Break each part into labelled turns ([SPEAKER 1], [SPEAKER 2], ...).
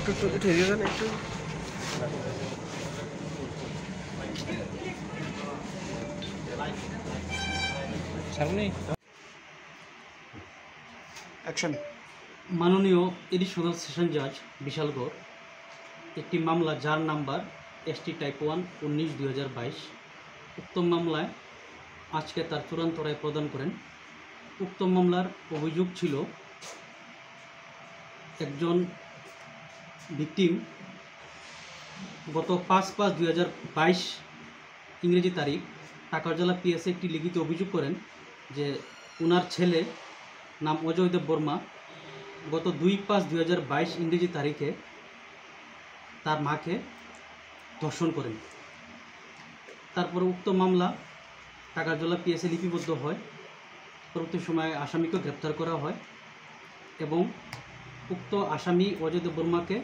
[SPEAKER 1] माननीय additional session जज विशालगढ़ एक मामला जार नम्बर ST टाइप 1 19/2022 उक्त मामलाय आज के तार चूड़ान्त राय प्रदान करें। उक्त मामलार अभियोग छिलो एकजन विक्टिम गत 5/5/2022 इंग्रेजी तारीख टाकारजला PS एक लिखित अभियोग करें जे उनार छेले नाम अजयदेव बर्मा गत 2/5/2022 इंग्रेजी तारीखे तार मा के धर्षण करें। तारपर उक्त मामला टाकारजला PS लिपिबद्ध है। परवर्ती समय आसामी को ग्रेप्तार करा है एवं उक्त आसामी अजयदेव बर्मा के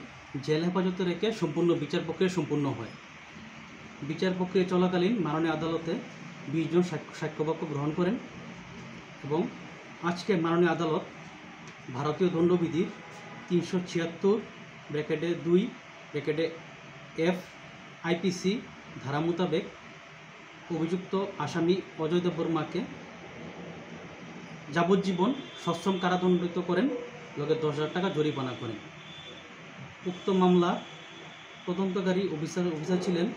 [SPEAKER 1] जेल हेफाजते रेखे सम्पूर्ण विचार प्रक्रिया सम्पूर्ण है। विचार प्रक्रिया चलाकालीन माननीय आदालते 20 जन साक्ष्यबाक्य ग्रहण करें एवं आज के माननीय आदालत भारतीय दंडविधि 376/2/F IPC धारा मुताबिक अभियुक्त आसामी अजयदेव बर्मा के যাবজ্জীবন सश्रम कारादंडित करें लगे 10,000 टाका जरिमाना करें। उक्त मामला तदन्तकारी अफिसार छिलेन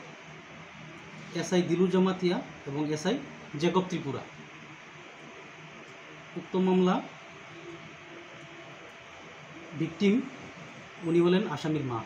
[SPEAKER 1] SI दिलु जमातिया एवं SI जेकब त्रिपुरा। उक्त मामला विक्टिम उनी हलेन आसामिर मा।